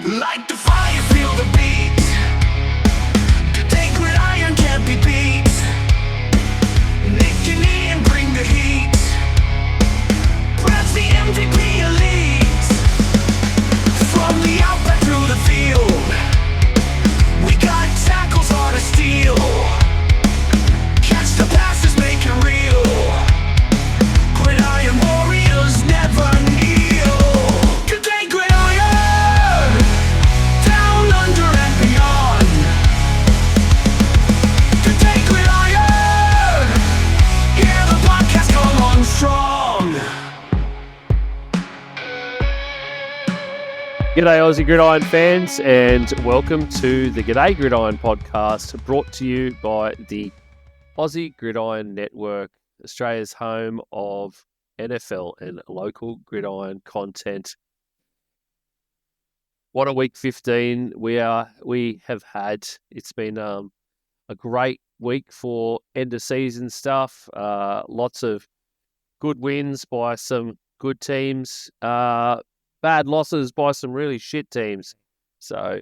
Like the fire, feel the beat. Gday Gridiron can't be beat. Nick your knee and bring the heat. Press the MVP elite. From the outback through the field, we got tackles hard to steal. Catch the passes, make it real. Gridiron warriors never kneel. G'day Gridiron, down under and beyond. G'day Gridiron, yeah, the podcast come on strong. G'day Aussie Gridiron fans, and welcome to the G'day Gridiron podcast, brought to you by the Aussie Gridiron Network, Australia's home of NFL and local gridiron content. What a week 15 we have had. It's been a great week for end of season stuff. Lots of good wins by some good teams. Bad losses by some really shit teams. So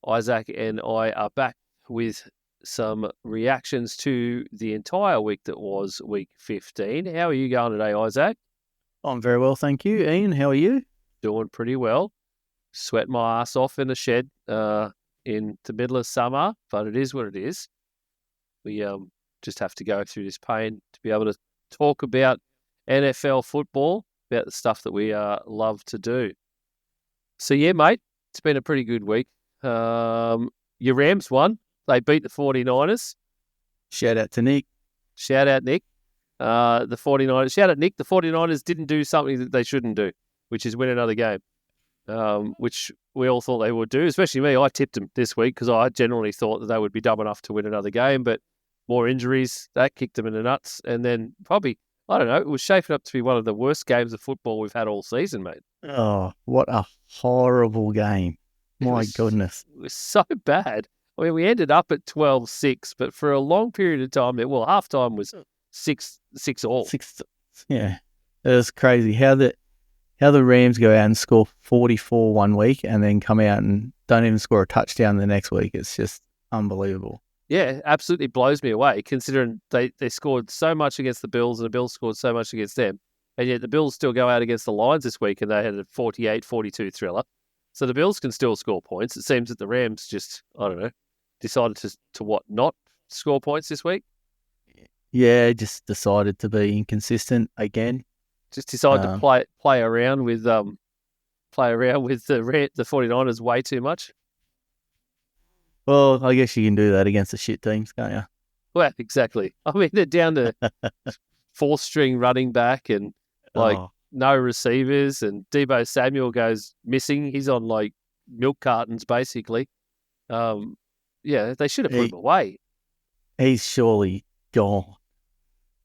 Isaac and I are back with some reactions to the entire week that was week 15. How are you going today, Isaac? I'm very well, thank you. Ian, how are you? Doing pretty well. Sweat my ass off in the shed in the middle of summer, but it is what it is. We just have to go through this pain to be able to talk about NFL football, about the stuff that we love to do. So yeah, mate, it's been a pretty good week. Your Rams won. They beat the 49ers. Shout out to Nick. Shout out, Nick. The 49ers. Shout out, Nick. The 49ers didn't do something that they shouldn't do, which is win another game, which we all thought they would do, especially me. I tipped them this week because I generally thought that they would be dumb enough to win another game, but more injuries, that kicked them in the nuts. And then probably, I don't know, it was shaping up to be one of the worst games of football we've had all season, mate. Oh, what a horrible game. My goodness. It was so bad. I mean, we ended up at 12-6, but for a long period of time, halftime was 6-all. Yeah, it was crazy how the Rams go out and score 44 one week and then come out and don't even score a touchdown the next week. It's just unbelievable. Yeah, it absolutely blows me away, considering they scored so much against the Bills and the Bills scored so much against them. And yet the Bills still go out against the Lions this week and they had a 48-42 thriller. So the Bills can still score points. It seems that the Rams just, I don't know, decided to not score points this week. Yeah, just decided to be inconsistent again. Just decided to play around with the 49ers way too much. Well, I guess you can do that against the shit teams, can't you? Well, exactly. I mean, they're down to fourth string running back and no receivers, and Deebo Samuel goes missing. He's on like milk cartons basically. Yeah, they should have put him away. He's surely gone.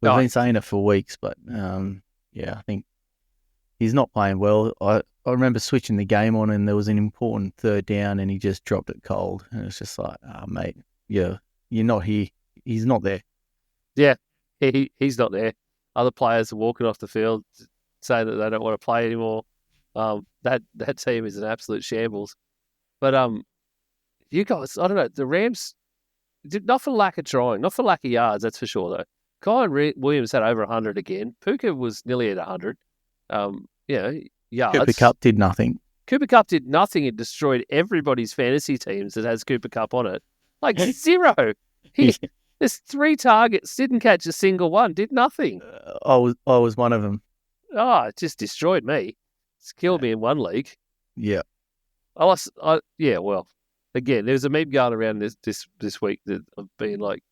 We've been saying it for weeks, but yeah, I think he's not playing well. I remember switching the game on and there was an important third down and he just dropped it cold. And it's just like, mate, yeah, you're not here. He's not there. Yeah, he's not there. Other players are walking off the field saying that they don't want to play anymore. That team is an absolute shambles. But you guys, I don't know, the Rams, not for lack of trying, not for lack of yards, that's for sure, though. Kyron Williams had over 100 again. Puka was nearly at 100. Yards. Cooper Kupp did nothing. Cooper Kupp did nothing. It destroyed everybody's fantasy teams that has Cooper Kupp on it. Like zero. There's 3 targets, didn't catch a single one, did nothing. I was one of them. Oh, it just destroyed me. It's killed me in one league. Yeah. Well, again, there's a meme going around this week that of being like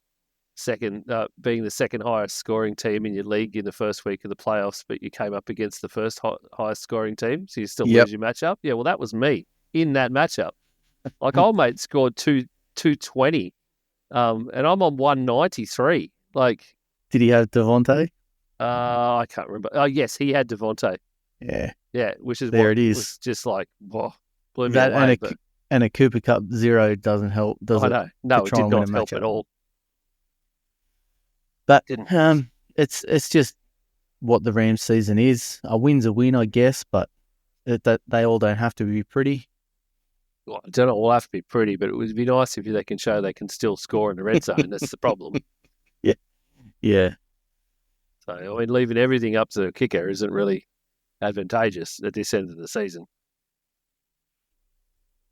being the second highest scoring team in your league in the first week of the playoffs, but you came up against the first highest scoring team, so you still lose your matchup. Yeah, well, that was me in that matchup. Like, old mate scored 220, and I'm on 193. Like, did he have Devontae? I can't remember. Oh, yes, he had Devontae. Yeah, which is there what it is. Was just like, whoa, blew me away. And a Cooper Kupp 0 doesn't help, does it? I know. No, it did not help at all. But it's just what the Rams season is. A win's a win, I guess, but they all don't have to be pretty. Well, I don't know. It'll have to be pretty, but it would be nice if they can show they can still score in the red zone. That's the problem. Yeah. So, I mean, leaving everything up to the kicker isn't really advantageous at this end of the season.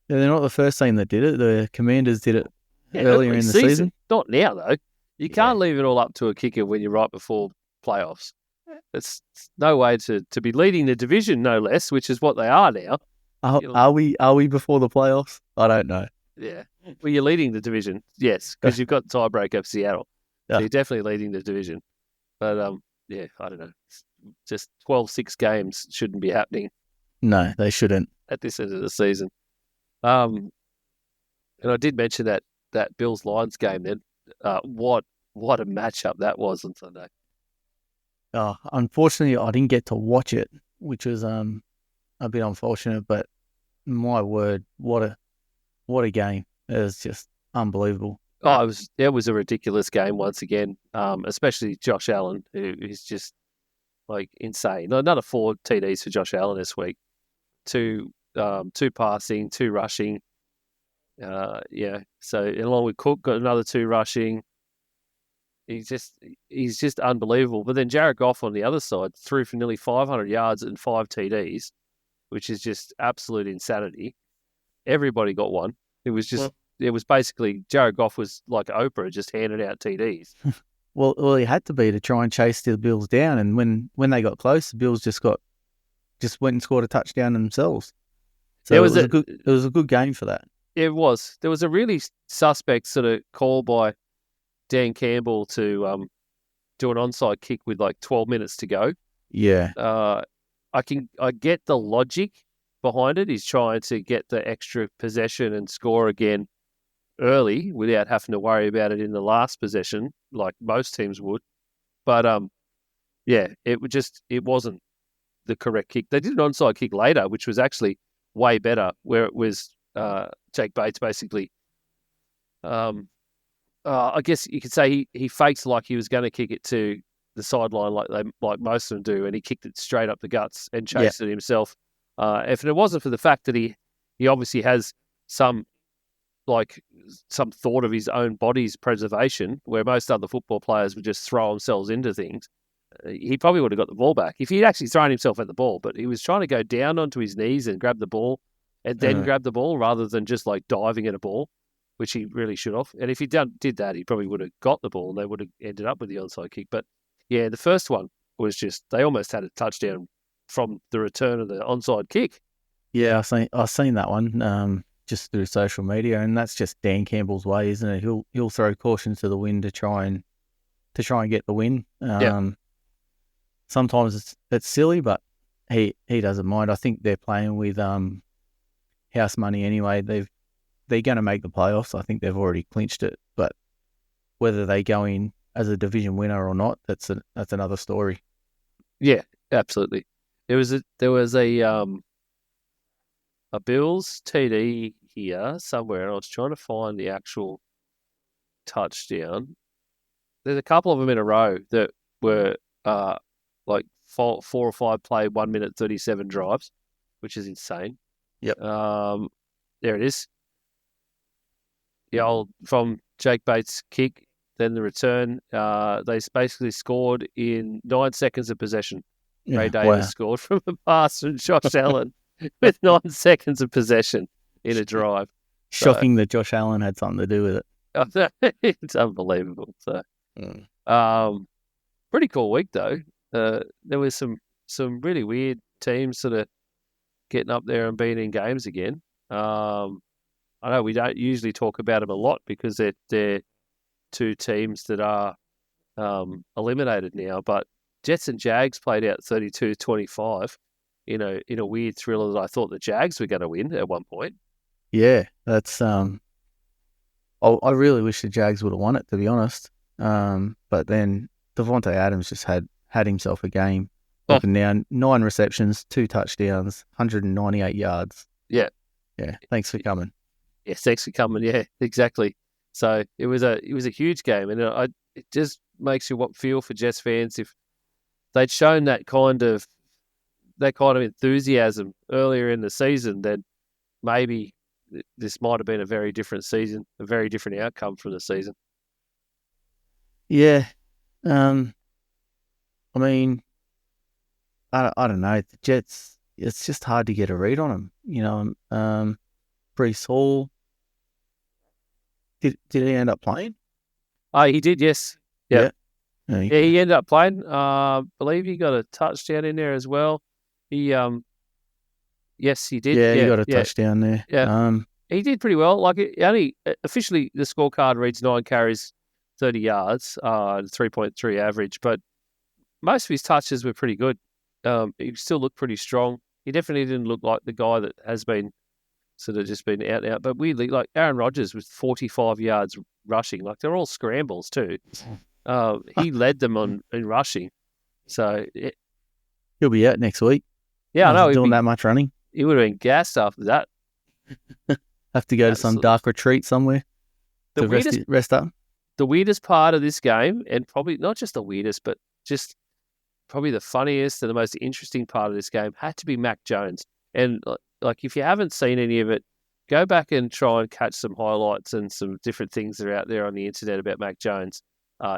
Yeah, they're not the first team that did it. The Commanders did it earlier early in the season. Not now, though. You can't leave it all up to a kicker when you're right before playoffs. It's no way to be leading the division, no less, which is what they are now. Are we before the playoffs? I don't know. Yeah. Well, you're leading the division, yes, because you've got tiebreak over Seattle. So Yeah. you're definitely leading the division. But, yeah, I don't know. Just 12-6 games shouldn't be happening No, they shouldn't. at this end of the season. And I did mention that Bills-Lions game then. What a matchup that was on Sunday. Unfortunately, I didn't get to watch it, which was a bit unfortunate. But my word, what a game! It was just unbelievable. Oh, it was a ridiculous game once again, especially Josh Allen, who is just like insane. Another 4 TDs for Josh Allen this week. 2 passing, 2 rushing. Yeah. So along with Cook, got another 2 rushing. He's just unbelievable. But then Jared Goff on the other side threw for nearly 500 yards and 5 TDs, which is just absolute insanity. Everybody got one. It was just, it was basically Jared Goff was like Oprah, just handing out TDs. Well, he had to be to try and chase the Bills down. And when they got close, the Bills just went and scored a touchdown themselves. So it was a good game for that. It was. There was a really suspect sort of call by Dan Campbell to do an onside kick with like 12 minutes to go. Yeah. I get the logic behind it. He's trying to get the extra possession and score again early without having to worry about it in the last possession, like most teams would. But yeah, it wasn't the correct kick. They did an onside kick later, which was actually way better, where it was Jake Bates basically. I guess you could say he faked like he was going to kick it to the sideline like most of them do, and he kicked it straight up the guts and chased it himself. If it wasn't for the fact that he obviously has some thought of his own body's preservation, where most other football players would just throw themselves into things, he probably would have got the ball back if he'd actually thrown himself at the ball. But he was trying to go down onto his knees and grab the ball and then grab the ball rather than just like diving at a ball, which he really should have. And if he did that, he probably would have got the ball and they would have ended up with the onside kick. But yeah, the first one was just, they almost had a touchdown from the return of the onside kick. Yeah, I've seen that one just through social media, and that's just Dan Campbell's way, isn't it? He'll throw caution to the wind to try and get the win. Sometimes it's silly, but he doesn't mind. I think they're playing with house money anyway. They're going to make the playoffs. I think they've already clinched it, but whether they go in as a division winner or not, that's another story. Yeah, absolutely. There was a Bills TD here somewhere, and I was trying to find the actual touchdown. There's a couple of them in a row that were like 4 or 5 play 1 minute 37 drives, which is insane. Yep. There it is. The old from Jake Bates' kick, then the return. They basically scored in 9 seconds of possession. Ray Davis scored from a pass from Josh Allen with 9 seconds of possession in a drive. Shocking that Josh Allen had something to do with it. It's unbelievable. So, pretty cool week though. There was some really weird teams sort of getting up there and being in games again. I know we don't usually talk about them a lot because they're 2 teams that are eliminated now, but Jets and Jags played out 32-25 in a weird thriller that I thought the Jags were going to win at one point. Yeah, that's I really wish the Jags would have won it, to be honest. But then Devontae Adams just had himself a game. Looking now, 9 receptions, 2 touchdowns, 198 yards. Yeah. Yeah. Thanks for coming. Yes, thanks for coming. Yeah, exactly. So it was a huge game, and it just makes you feel for Jets fans if they'd shown that kind of enthusiasm earlier in the season, then maybe this might have been a very different season, a very different outcome from the season. Yeah. I mean, I don't know. The Jets, it's just hard to get a read on them. Brees Hall, did he end up playing? Oh, he did, yes. Yeah. Yeah, Yeah, he ended up playing. Believe he got a touchdown in there as well. He yes, he did. Yeah, he got a touchdown there. Yeah. He did pretty well. Like, only officially the scorecard reads 9 carries, 30 yards, 3.3 average, but most of his touches were pretty good. He still looked pretty strong. He definitely didn't look like the guy that has been sort of just been out and out. But weirdly, like Aaron Rodgers was 45 yards rushing. Like, they're all scrambles too. He led them in rushing. So, he'll be out next week. Yeah, I know. Doing that much running. He would have been gassed after that. Have to go to some dark retreat somewhere to rest up. The weirdest part of this game, and probably not just the weirdest, but just probably the funniest and the most interesting part of this game, had to be Mac Jones. And like, if you haven't seen any of it, go back and try and catch some highlights and some different things that are out there on the internet about Mac Jones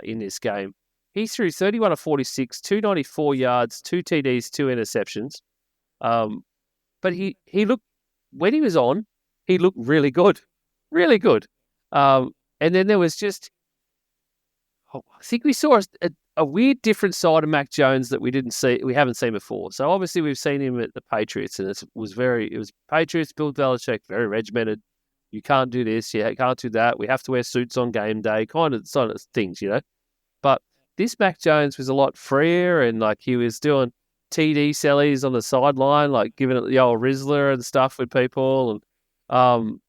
in this game. He threw 31 of 46, 294 yards, 2 TDs, 2 interceptions. But he looked, when he was on, he looked really good. Really good. And then there was just, I think we saw a weird different side of Mac Jones that we haven't seen before. So obviously we've seen him at the Patriots, and it was Patriots, Bill Belichick, very regimented. You can't do this, you can't do that. We have to wear suits on game day, kind of things, But this Mac Jones was a lot freer, and like, he was doing TD sellies on the sideline, like giving it the old Rizzler and stuff with people. And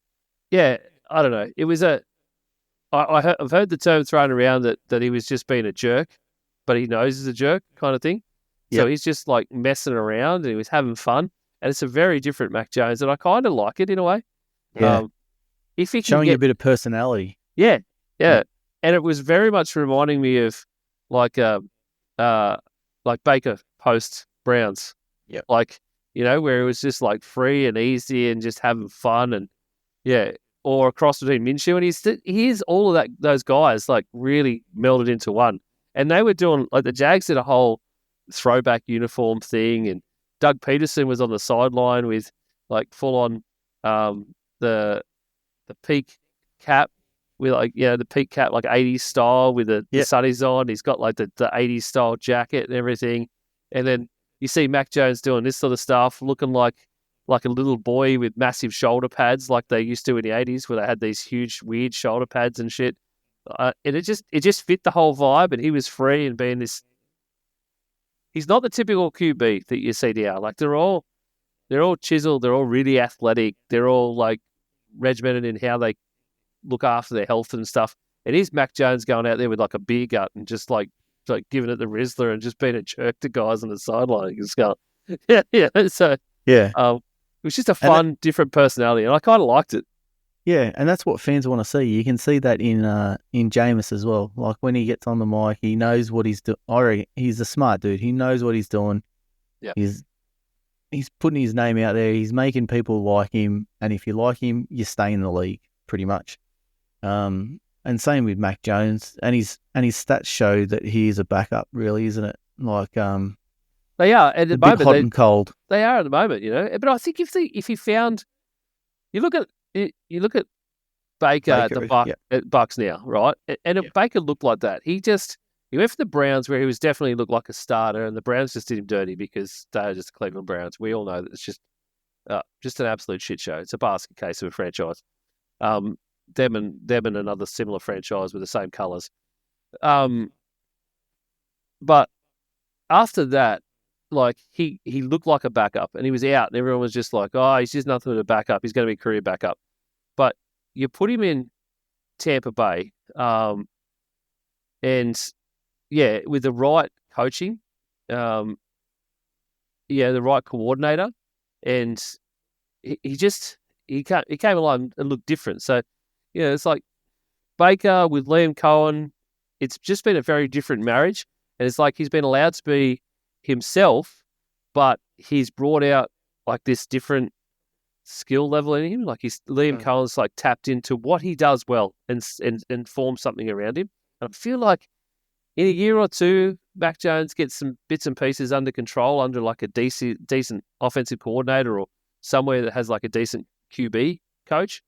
yeah, I don't know. It was I've heard the term thrown around that he was just being a jerk, but he knows he's a jerk kind of thing. Yep. So he's just like messing around, and he was having fun. And it's a very different Mac Jones, and I kind of like it in a way. Yeah. If he can showing you a bit of personality. Yeah. And it was very much reminding me of like Baker post Browns. Yeah. Like, where it was just like free and easy and just having fun, and or a cross between Minshew, and he's all of those guys like really melded into one. And they were doing, like, the Jags did a whole throwback uniform thing, and Doug Peterson was on the sideline with like full on the peak cap with the peak cap, like 80s style with the sunnies on. He's got like the 80s style jacket and everything. And then you see Mac Jones doing this sort of stuff, looking like a little boy with massive shoulder pads like they used to in the 80s, where they had these huge, weird shoulder pads and shit. And it just fit the whole vibe, and he was free and being this. He's not the typical QB that you see now. Like, they're all chiseled, they're all really athletic, they're all like regimented in how they look after their health and stuff. And here's Mac Jones going out there with like a beer gut and just like giving it the Rizzler and just being a jerk to guys on the sideline. Just going, yeah. So it was just a fun, different personality, and I kind of liked it. Yeah, and that's what fans want to see. You can see that in Jameis as well. Like, when he gets on the mic, he knows what he's doing. He's a smart dude. He knows what he's doing. Yeah. He's putting his name out there. He's making people like him, and if you like him, you stay in the league, pretty much. And same with Mac Jones, and his stats show that he is a backup, really, isn't it? Like, they are at the moment, hot and cold. They are at the moment, But I think if he found, you look at Baker at the Bucks now, right? And if Baker looked like that, he went for the Browns, where he was definitely looked like a starter, and the Browns just did him dirty because they are just the Cleveland Browns. We all know that it's just an absolute shit show. It's a basket case of a franchise. Them and another similar franchise with the same colours. But after that, like, he looked like a backup, and he was out, and everyone was just like, oh, he's just nothing but a backup. He's going to be a career backup. But you put him in Tampa Bay, and with the right coaching, the right coordinator, and he came along and looked different. So, it's like Baker with Liam Cohen. It's just been a very different marriage, and it's like he's been allowed to be himself, but he's brought out like this different skill level in him. Like Liam Cullen's like tapped into what he does well and formed something around him. And I feel like in a year or two, Mac Jones gets some bits and pieces under control under like a decent offensive coordinator or somewhere that has like a decent QB coach.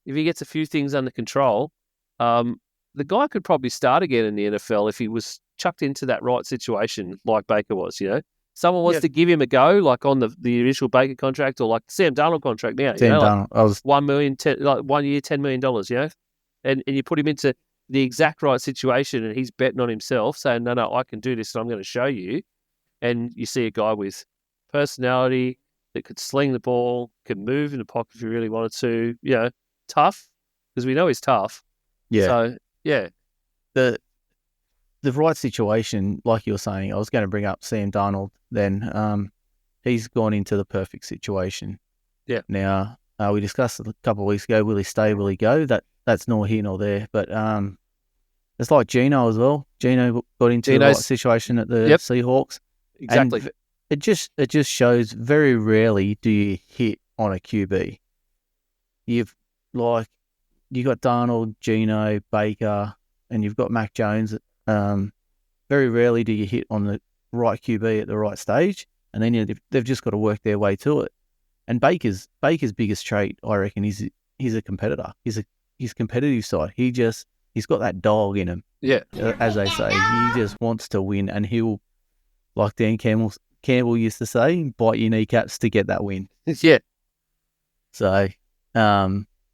If he gets a few things under control, the guy could probably start again in the NFL if he was chucked into that right situation like Baker was, Someone wants to give him a go, like on the initial Baker contract or like Sam Darnold contract now. Darnold. Like $1 million, like 1 year, $10 million, and you put him into the exact right situation and he's betting on himself saying, no, I can do this and I'm going to show you. And you see a guy with personality that could sling the ball, could move in the pocket if he really wanted to, tough, because we know he's tough. Yeah. So, yeah. The right situation, like you were saying, I was going to bring up Sam Darnold then. He's gone into the perfect situation. Yeah. Now, we discussed a couple of weeks ago, will he stay, will he go? That's nor here nor there. But it's like Gino as well. Gino got into the right situation at the Seahawks. Exactly. And it just shows very rarely do you hit on a QB. You got Darnold, Gino, Baker, and you've got Mac Jones. Very rarely do you hit on the right QB at the right stage, and then they've just got to work their way to it. And Baker's biggest trait, I reckon, is he's a competitor. His competitive side. He's got that dog in him. Yeah, as they say, he just wants to win, and he'll, like Dan Campbell used to say, bite your kneecaps to get that win. Yeah. So,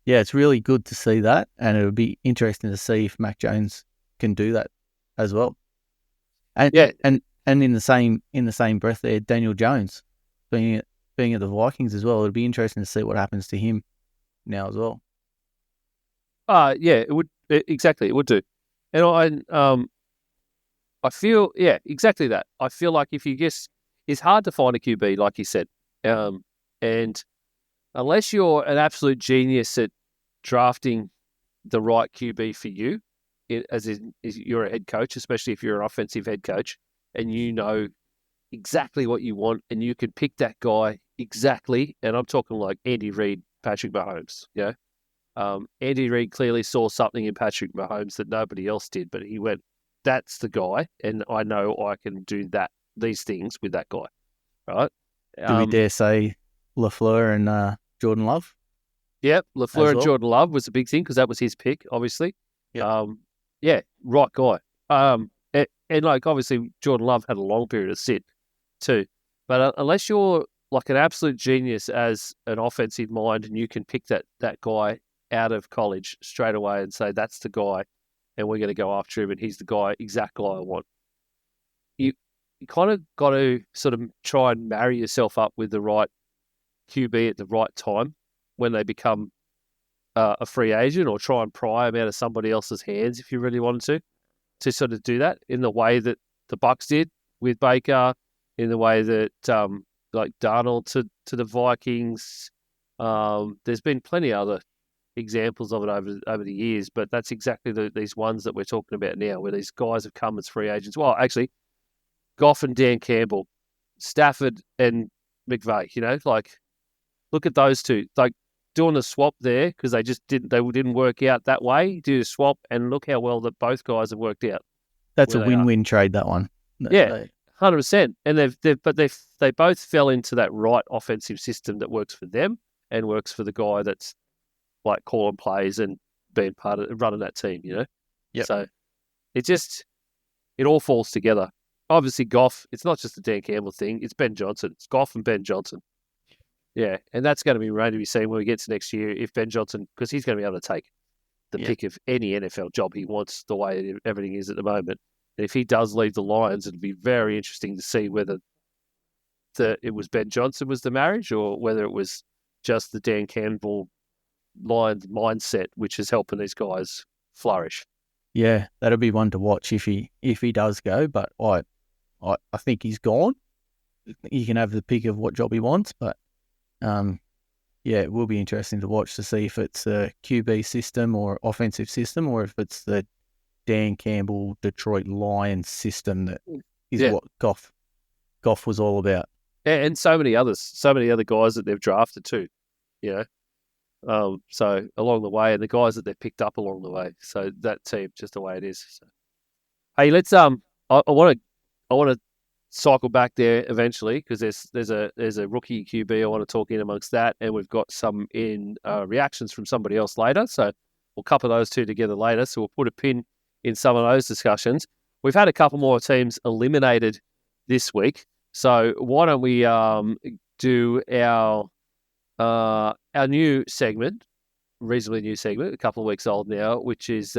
it's really good to see that, and it would be interesting to see if Mac Jones can do that as well. And in the same breath there, Daniel Jones being at the Vikings as well. It'd be interesting to see what happens to him now as well. It would exactly. It would do, and I feel exactly that. I feel like if you guess, it's hard to find a QB, like you said, and unless you're an absolute genius at drafting the right QB for you, as you're a head coach, especially if you're an offensive head coach, and you know exactly what you want, and you can pick that guy exactly. And I'm talking like Andy Reid, Patrick Mahomes. Andy Reid clearly saw something in Patrick Mahomes that nobody else did, but he went, "That's the guy," and I know I can do these things with that guy, right? Do we dare say LaFleur and Jordan Love? Yep, LaFleur and Jordan Love was a big thing because that was his pick, obviously. Yep. Right guy. And like obviously Jordan Love had a long period of sit too, but unless you're like an absolute genius as an offensive mind and you can pick that guy out of college straight away and say that's the guy, and we're going to go after him, and he's the guy, exact guy I want. You kind of got to sort of try and marry yourself up with the right QB at the right time when they become a free agent, or try and pry them out of somebody else's hands if you really wanted to sort of do that in the way that the Bucs did with Baker, in the way that like Darnold to the Vikings. There's been plenty of other examples of it over the years, but that's exactly these ones that we're talking about now, where these guys have come as free agents. Well, actually, Goff and Dan Campbell, Stafford and McVay, like look at those two, like doing the swap there because they didn't work out that way. Do the swap and look how well that both guys have worked out. That's a win-win trade, that one. 100%. And they both fell into that right offensive system that works for them and works for the guy that's like calling plays and being part of running that team, Yep. So it all falls together. Obviously, Goff, it's not just a Dan Campbell thing. It's Ben Johnson. It's Goff and Ben Johnson. Yeah, and that's going to remain to be seen when we get to next year if Ben Johnson, because he's going to be able to take the pick of any NFL job he wants the way everything is at the moment. And if he does leave the Lions, it'd be very interesting to see whether it was Ben Johnson was the marriage or whether it was just the Dan Campbell Lions mindset which is helping these guys flourish. Yeah, that'll be one to watch if he does go. But I think he's gone. He can have the pick of what job he wants, but it will be interesting to watch to see if it's a QB system or offensive system, or if it's the Dan Campbell Detroit Lions system that is what Goff was all about. And so many other guys that they've drafted too. So along the way, and the guys that they picked up along the way. So that team, just the way it is. So. Hey, let's I want to cycle back there eventually because there's a rookie QB I want to talk in amongst that, and we've got some in reactions from somebody else later. So we'll couple those two together later. So we'll put a pin in some of those discussions. We've had a couple more teams eliminated this week, so why don't we do our new segment, reasonably new segment, a couple of weeks old now, which is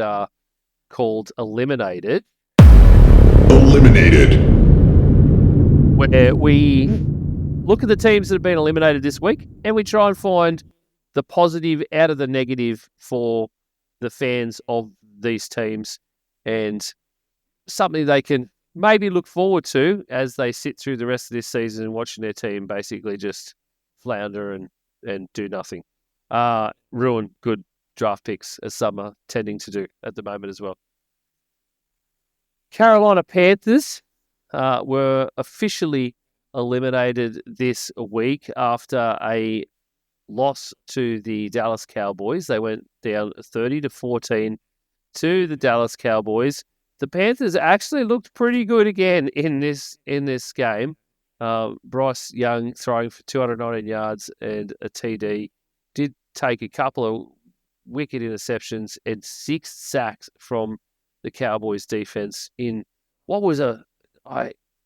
called Eliminated. Where we look at the teams that have been eliminated this week and we try and find the positive out of the negative for the fans of these teams and something they can maybe look forward to as they sit through the rest of this season and watching their team basically just flounder and do nothing. Ruin good draft picks, as some are tending to do at the moment as well. Carolina Panthers were officially eliminated this week after a loss to the Dallas Cowboys. They went down 30-14 to the Dallas Cowboys. The Panthers actually looked pretty good again in this game. Bryce Young throwing for 219 yards and a TD, did take a couple of wicked interceptions and 6 sacks from the Cowboys defense in what was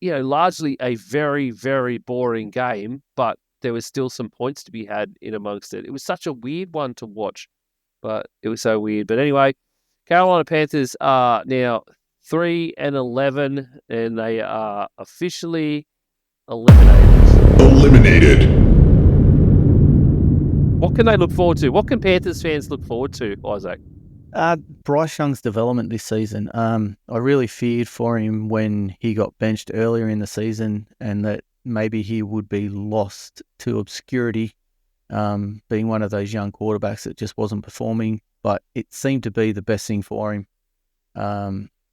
largely a very, very boring game, but there was still some points to be had in amongst it. It was such a weird one to watch, but it was so weird. But anyway, Carolina Panthers are now 3-11, and they are officially eliminated. What can they look forward to? What can Panthers fans look forward to, Isaac? Bryce Young's development this season. I really feared for him when he got benched earlier in the season and that maybe he would be lost to obscurity, being one of those young quarterbacks that just wasn't performing, but it seemed to be the best thing for him.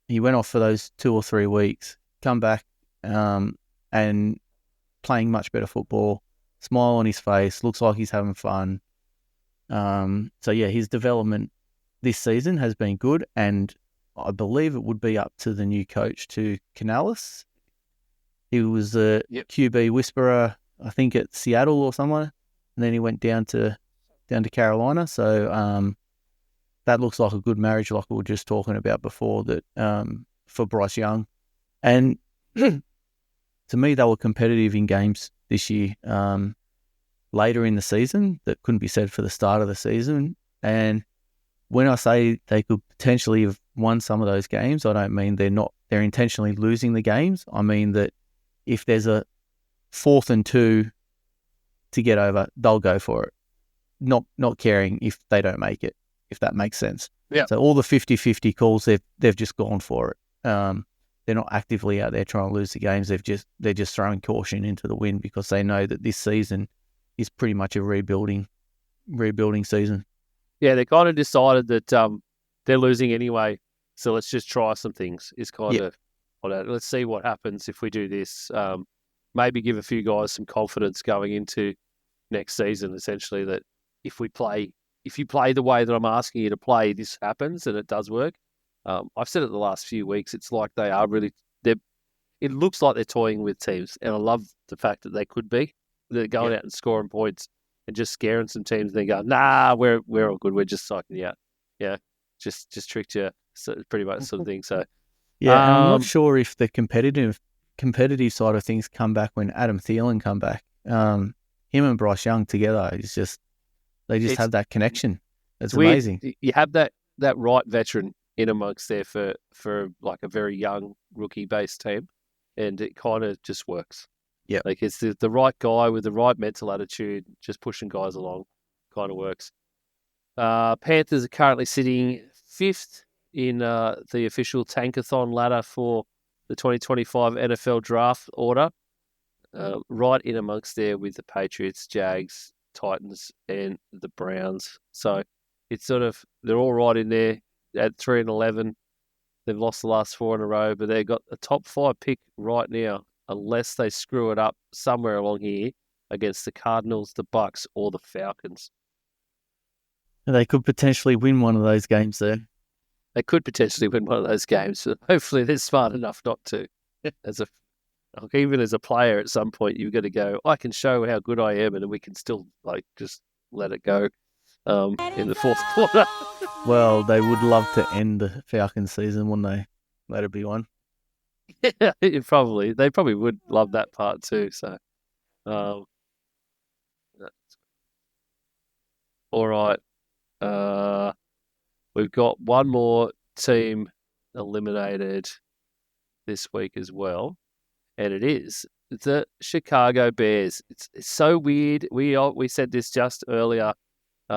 He went off for those 2 or 3 weeks, come back and playing much better football, smile on his face, looks like he's having fun. So yeah, his development this season has been good, and I believe it would be up to the new coach, to Canales. He was a QB whisperer, I think, at Seattle or somewhere, and then he went down to Carolina. So that looks like a good marriage, like we were just talking about before, that for Bryce Young. And to me, they were competitive in games this year. Later in the season, that couldn't be said for the start of the season. And when I say they could potentially have won some of those games, I don't mean they're intentionally losing the games. I mean that if there's a 4th and 2 to get over, they'll go for it. Not caring if they don't make it, if that makes sense. Yeah. So all the 50-50 calls, they've just gone for it. They're not actively out there trying to lose the games. They're just throwing caution into the wind because they know that this season is pretty much a rebuilding season. Yeah, they kind of decided that they're losing anyway, so let's just try some things. Is kind of let's see what happens if we do this. Maybe give a few guys some confidence going into next season. Essentially, that if you play the way that I'm asking you to play, this happens and it does work. I've said it the last few weeks. It's like they are really. It looks like they're toying with teams, and I love the fact that they could be. They're going out and scoring points and just scaring some teams. And they go, nah, we're all good. We're just psyching you out. Yeah, just tricked you. So pretty much sort of thing. So yeah, and I'm not sure if the competitive side of things come back when Adam Thielen come back. Him and Bryce Young together is just they have that connection. It's amazing. Weird. You have that right veteran in amongst there for like a very young rookie based team, and it kind of just works. Yeah, like it's the right guy with the right mental attitude, just pushing guys along, kind of works. Panthers are currently sitting 5th in the official Tankathon ladder for the 2025 NFL draft order, right in amongst there with the Patriots, Jags, Titans, and the Browns. So it's sort of they're all right in there at 3-11. They've lost the last 4 in a row, but they've got a top 5 pick right now, unless they screw it up somewhere along here against the Cardinals, the Bucks, or the Falcons. They could potentially win one of those games there. They could potentially win one of those games, but hopefully they're smart enough not to. Even as a player, at some point you've got to go, I can show how good I am, and we can still just let it go in the fourth quarter. Well, they would love to end the Falcons season, wouldn't they? That'd be one. Yeah, they probably would love that part too. So, all right. We've got one more team eliminated this week as well, and it is the Chicago Bears. It's so weird. We said this just earlier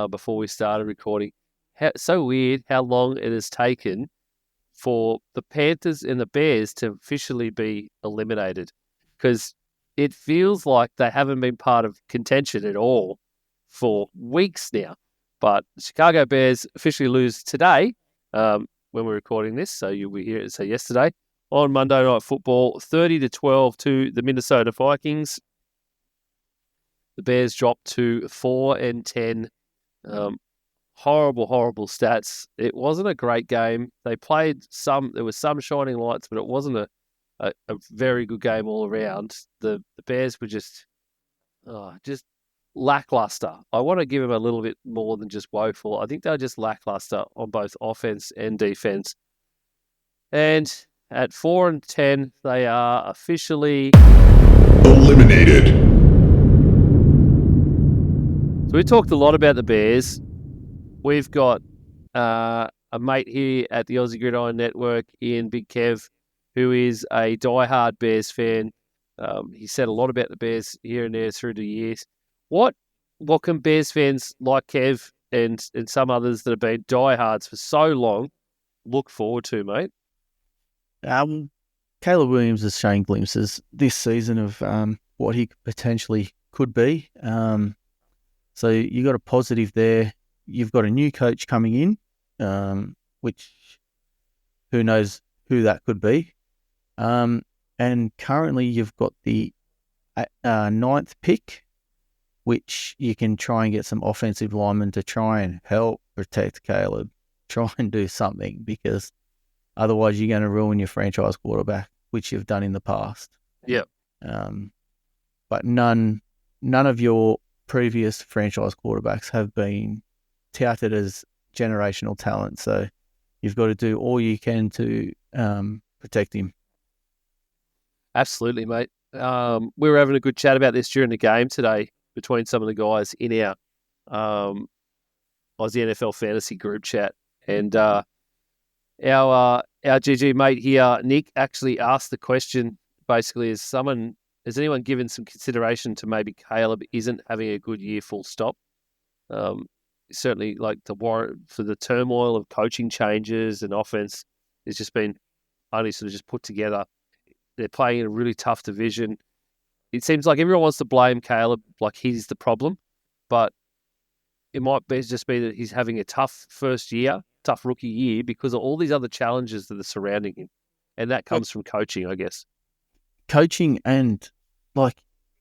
before we started recording. So weird how long it has taken for the Panthers and the Bears to officially be eliminated, because it feels like they haven't been part of contention at all for weeks now. But the Chicago Bears officially lose today when we're recording this, so you'll be here. So yesterday on Monday Night Football, 30-12 to the Minnesota Vikings. The Bears dropped to 4-10. Horrible stats. It wasn't a great game. They played there was some shining lights, but it wasn't a very good game all around. The Bears were just lackluster. I want to give them a little bit more than just woeful. I think they're just lackluster on both offense and defense. And at 4-10, they are officially eliminated. So we talked a lot about the Bears. We've got a mate here at the Aussie Gridiron Network, Ian Big Kev, who is a diehard Bears fan. He said a lot about the Bears here and there through the years. What can Bears fans like Kev and some others that have been diehards for so long look forward to, mate? Caleb Williams is showing glimpses this season of what he potentially could be. So you got a positive there. You've got a new coach coming in, which who knows who that could be. And currently you've got the 9th pick, which you can try and get some offensive linemen to try and help protect Caleb, try and do something, because otherwise you're going to ruin your franchise quarterback, which you've done in the past. Yep. But none of your previous franchise quarterbacks have been touted as generational talent. So you've got to do all you can to protect him. Absolutely, mate. We were having a good chat about this during the game today between some of the guys in our Aussie NFL fantasy group chat. And our GG mate here, Nick, actually asked the question, basically, has anyone given some consideration to maybe Caleb isn't having a good year full stop? Certainly, like the warrant for the turmoil of coaching changes and offense has just been only sort of just put together. They're playing in a really tough division. It seems like everyone wants to blame Caleb, like he's the problem, but it might just be that he's having a tough tough rookie year because of all these other challenges that are surrounding him. And that comes from coaching, I guess. Coaching and,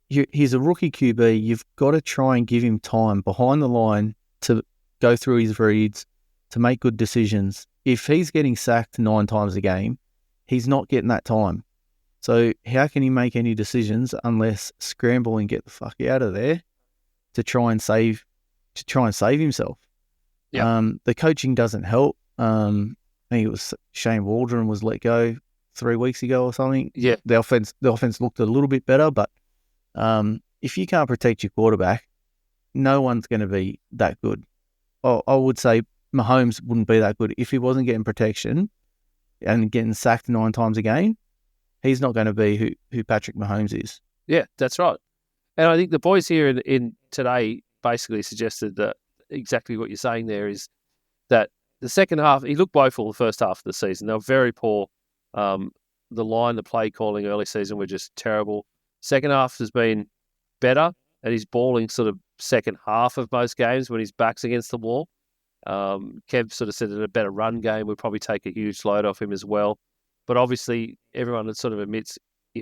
he's a rookie QB. You've got to try and give him time behind the line to go through his reads, to make good decisions. If he's getting sacked 9 times a game, he's not getting that time. So how can he make any decisions unless scramble and get the fuck out of there to try and save himself? Yeah. The coaching doesn't help. I think it was Shane Waldron was let go 3 weeks ago or something. Yeah. The offense looked a little bit better, but if you can't protect your quarterback, no one's going to be that good. I would say Mahomes wouldn't be that good if he wasn't getting protection and getting sacked 9 times a game. He's not going to be who Patrick Mahomes is. Yeah, that's right. And I think the boys here in today basically suggested that exactly what you're saying there is that the second half, he looked woeful the first half of the season. They were very poor. The play calling early season were just terrible. Second half has been better, and he's balling sort of second half of most games when his back's against the wall. Kev sort of said that a better run game would probably take a huge load off him as well. But obviously, everyone sort of admits you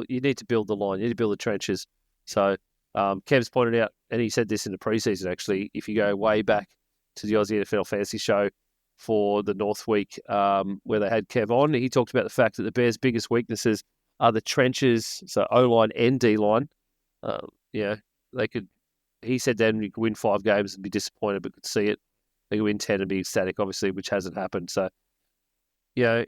need to build the line, you need to build the trenches. So Kev's pointed out, and he said this in the preseason actually, if you go way back to the Aussie NFL Fantasy Show for the North Week, where they had Kev on. He talked about the fact that the Bears' biggest weaknesses are the trenches, so O-line and D-line. They could. He said then you could win 5 games and be disappointed, but could see it. They could win 10 and be ecstatic, obviously, which hasn't happened. So, and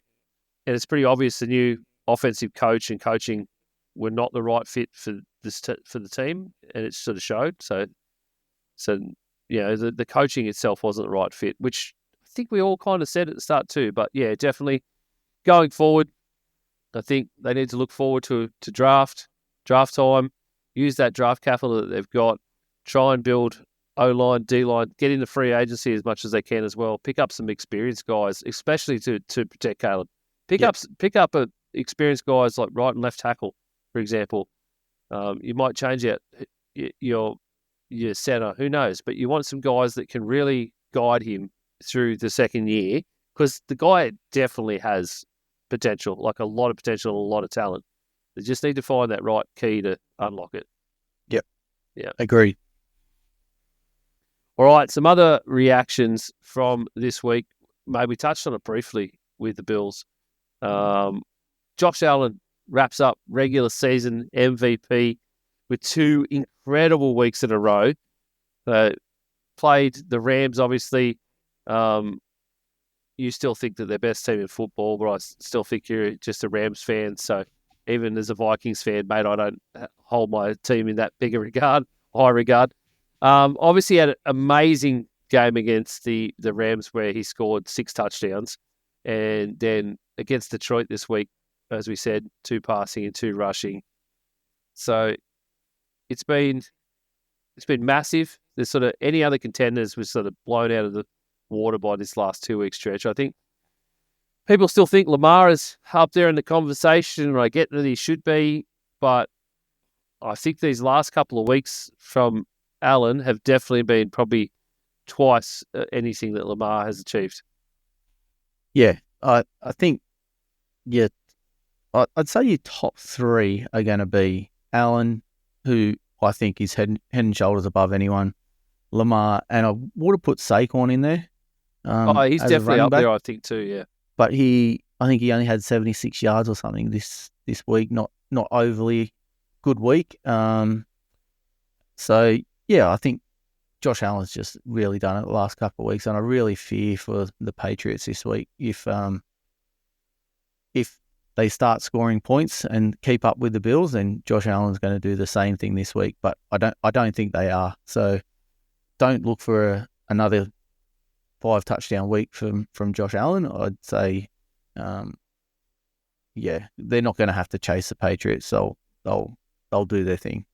it's pretty obvious the new offensive coach and coaching were not the right fit for for the team, and it sort of showed. So the coaching itself wasn't the right fit, which I think we all kind of said at the start too. But yeah, definitely going forward, I think they need to look forward to draft time, use that draft capital that they've got, try and build O-line, D-line, get into free agency as much as they can as well. Pick up some experienced guys, especially to protect Caleb. Pick up experienced guys like right and left tackle, for example. You might change out your center, who knows? But you want some guys that can really guide him through the second year, because the guy definitely has potential, like a lot of potential, a lot of talent. They just need to find that right key to unlock it. Yep. Yeah. Agreed. All right, some other reactions from this week. Maybe touched on it briefly with the Bills. Josh Allen wraps up regular season MVP with 2 incredible weeks in a row. Played the Rams, obviously. You still think that they're best team in football, but I still think you're just a Rams fan. So even as a Vikings fan, mate, I don't hold my team in that high regard. Obviously had an amazing game against the Rams where he scored 6 touchdowns. And then against Detroit this week, as we said, 2 passing and 2 rushing. So it's been massive. There's sort of any other contenders was sort of blown out of the water by this last 2-week stretch. I think people still think Lamar is up there in the conversation, and I get that he should be, but I think these last couple of weeks from Allen have definitely been probably twice anything that Lamar has achieved. Yeah, I think, I'd say your top 3 are going to be Allen, who I think is head and shoulders above anyone, Lamar, and I would have put Saquon in there. He's definitely up there, I think, too, yeah. But I think he only had 76 yards or something this week, not overly good week. So, yeah, I think Josh Allen's just really done it the last couple of weeks, and I really fear for the Patriots this week if they start scoring points and keep up with the Bills, then Josh Allen's going to do the same thing this week. But I don't think they are. So don't look for another 5 touchdown week from Josh Allen. I'd say, they're not going to have to chase the Patriots, so they'll do their thing.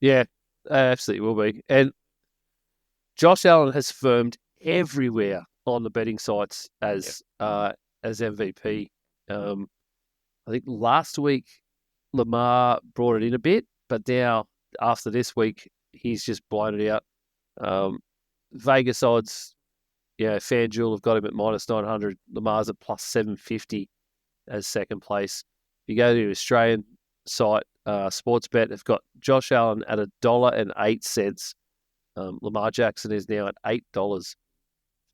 Yeah, absolutely will be. And Josh Allen has firmed everywhere on the betting sites as MVP. I think last week Lamar brought it in a bit, but now after this week he's just blown it out. Vegas odds, FanDuel have got him at -900. Lamar's at +750 as second place. If you go to the Australian site, Sportsbet have got Josh Allen at $1.08. Lamar Jackson is now at $8.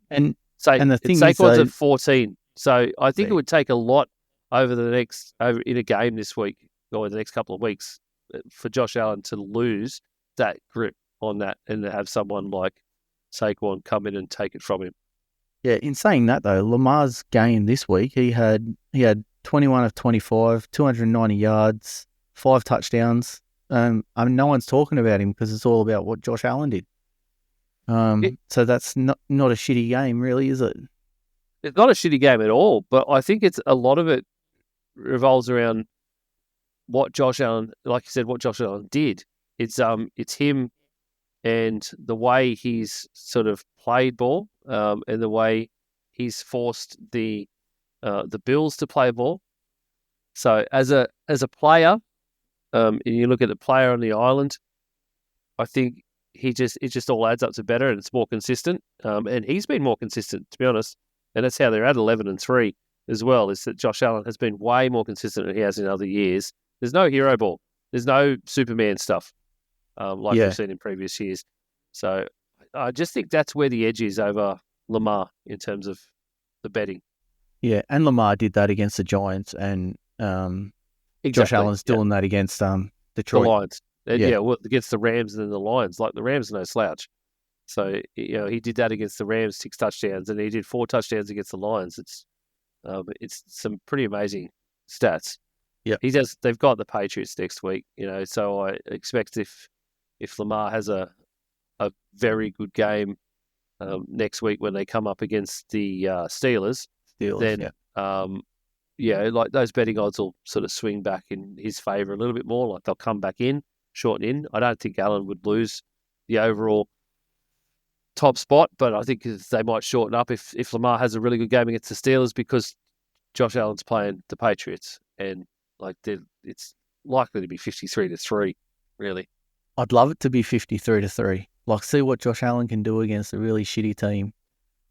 And the thing Saquon's is, at 14. So I think it would take a lot over in a game this week or the next couple of weeks for Josh Allen to lose that grip on that and to have someone like Saquon come in and take it from him. Yeah, in saying that though, Lamar's game this week, he had 21 of 25, 290 yards, 5 touchdowns. No one's talking about him because it's all about what Josh Allen did. So that's not a shitty game, really, is it? It's not a shitty game at all, but I think it's a lot of it revolves around what Josh Allen, like you said, what Josh Allen did. It's him and the way he's sort of played ball, and the way he's forced the Bills to play ball. So as a player, and you look at the player on the island, I think it just all adds up to better and it's more consistent. And he's been more consistent, to be honest. And that's how they're at 11-3 as well, is that Josh Allen has been way more consistent than he has in other years. There's no hero ball. There's no Superman stuff like we've seen in previous years. So I just think that's where the edge is over Lamar in terms of the betting. Yeah, and Lamar did that against the Giants, and Josh Exactly. Allen's Yeah. doing that against The Detroit. Lions. Yeah. Well, against the Rams and then the Lions. Like the Rams are no slouch. So, he did that against the Rams, 6 touchdowns, and he did 4 touchdowns against the Lions. It's some pretty amazing stats. Yeah. They've got the Patriots next week, so I expect if Lamar has a very good game next week when they come up against the Steelers, then like those betting odds will sort of swing back in his favour a little bit more. Like they'll come back in, shorten in. I don't think Allen would lose the overall top spot, but I think they might shorten up if Lamar has a really good game against the Steelers because Josh Allen's playing the Patriots, and it's likely to be 53-3, really. I'd love it to be 53-3. Like, see what Josh Allen can do against a really shitty team.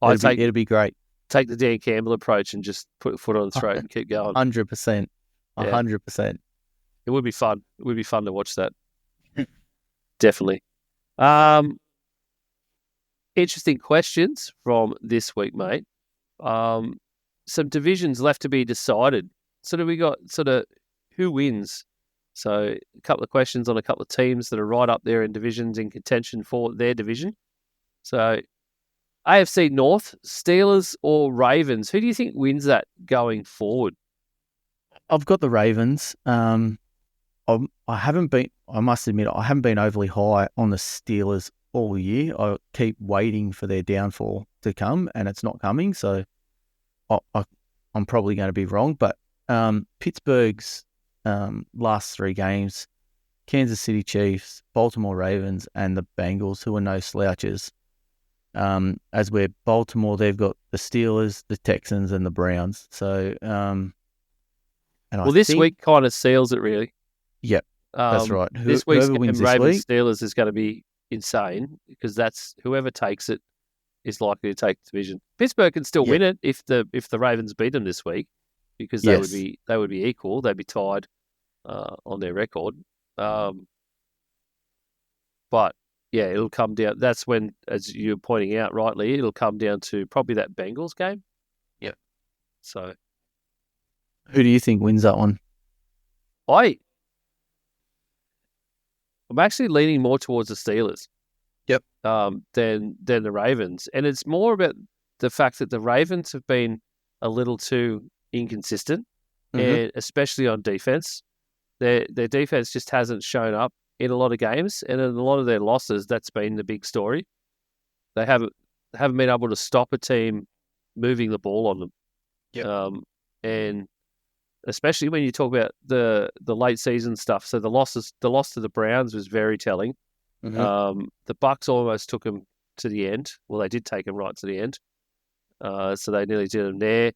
It'd be great. Take the Dan Campbell approach and just put a foot on the throat and keep going. 100%. 100%. It would be fun. It would be fun to watch that. Definitely. Interesting questions from this week, mate. Some divisions left to be decided. So we got who wins. So a couple of questions on a couple of teams that are right up there in divisions in contention for their division. So AFC North, Steelers or Ravens? Who do you think wins that going forward? I've got the Ravens. I must admit, I haven't been overly high on the Steelers all year. I keep waiting for their downfall to come, and it's not coming. So I'm probably going to be wrong. But Pittsburgh's last 3 games, Kansas City Chiefs, Baltimore Ravens, and the Bengals, who are no slouches. As we're Baltimore, they've got the Steelers, the Texans, and the Browns. So, this week kind of seals it, really. Yep, that's right. This week's whoever wins Ravens this week, Steelers is going to be insane because that's whoever takes it is likely to take the division. Pittsburgh can still win it if the Ravens beat them this week because they would be equal. They'd be tied on their record. But yeah, it'll come down. That's when, as you're pointing out rightly, it'll come down to probably that Bengals game. Yep. So, who do you think wins that one? I'm actually leaning more towards the Steelers. Yep. Than the Ravens, and it's more about the fact that the Ravens have been a little too inconsistent, and especially on defense. Their defense just hasn't shown up in a lot of games, and in a lot of their losses, that's been the big story. They haven't been able to stop a team moving the ball on them. Yep. And especially when you talk about the late season stuff. So the loss to the Browns was very telling. The Bucks almost took them to the end. Well, they did take them right to the end. So they nearly did them there.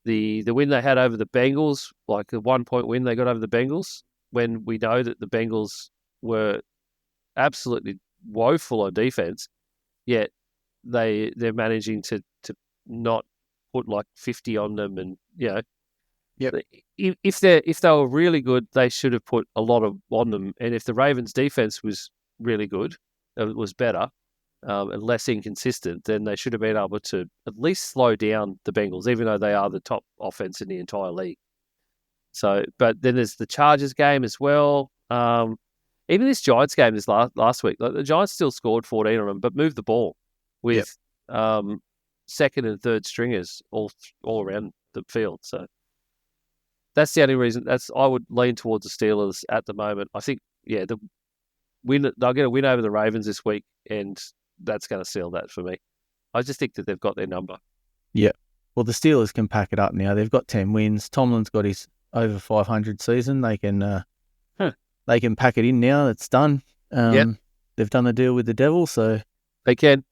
The win they had over the Bengals, like a 1-point win they got over the Bengals, when we know that the Bengals were absolutely woeful on defense, yet they're managing to not put like 50 on them, and if they were really good, they should have put a lot on them. And if the Ravens' defense was really good, it was better and less inconsistent, then they should have been able to at least slow down the Bengals, even though they are the top offense in the entire league. So, but then there's the Chargers game as well. Even this Giants game this last week, like the Giants still scored 14 on them, but moved the ball with second and third stringers all around the field. So that's the only reason. I would lean towards the Steelers at the moment. I think, they'll get a win over the Ravens this week, and that's going to seal that for me. I just think that they've got their number. Yeah. Well, the Steelers can pack it up now. They've got 10 wins. Tomlin's got his over 500 season. They can they can pack it in now. It's done. They've done the deal with the Devil, so they can,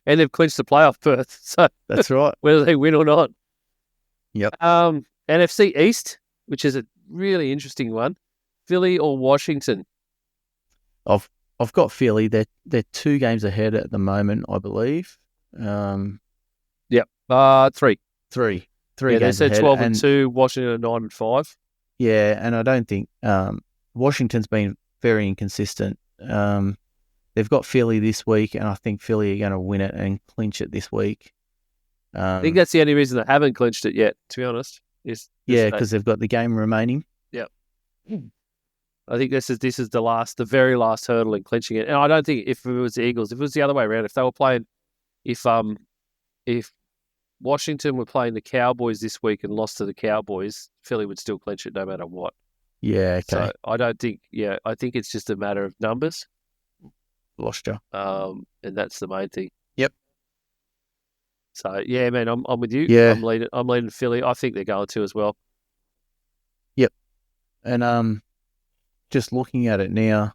and they've clinched the playoff berth. So that's right. Whether they win or not. Yep. NFC East, which is a really interesting one. Philly or Washington? I've got Philly. They're 2 games ahead at the moment, I believe. Yep. 3. 3 games games they said ahead. 12-2. Washington 9-5. Yeah, and I don't think Washington's been very inconsistent. they've got Philly this week, and I think Philly are going to win it and clinch it this week. I think that's the only reason they haven't clinched it yet, to be honest. Yeah, because they've got the game remaining. Yep. I think this is the very last hurdle in clinching it. And I don't think if it was the Eagles, if it was the other way around, if they were playing, if Washington were playing the Cowboys this week and lost to the Cowboys, Philly would still clinch it no matter what. Yeah, okay. So I don't think, I think it's just a matter of numbers. Lost you. And that's the main thing. Yep. So yeah, man, I'm with you. Yeah. I'm leading Philly. I think they're going to as well. Yep. And just looking at it now,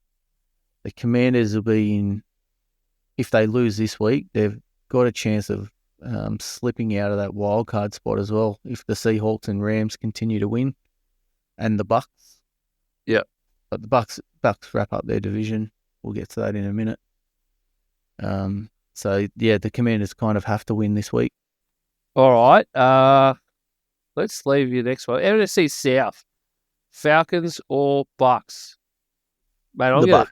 the Commanders will be in. If they lose this week, they've got a chance of slipping out of that wild card spot as well. If the Seahawks and Rams continue to win, and the Bucks. Yeah. But the Bucks wrap up their division. We'll get to that in a minute. So yeah, the Commanders kind of have to win this week. All right. Let's leave you next one. NFC South, Falcons or Bucks? Mate, I'm going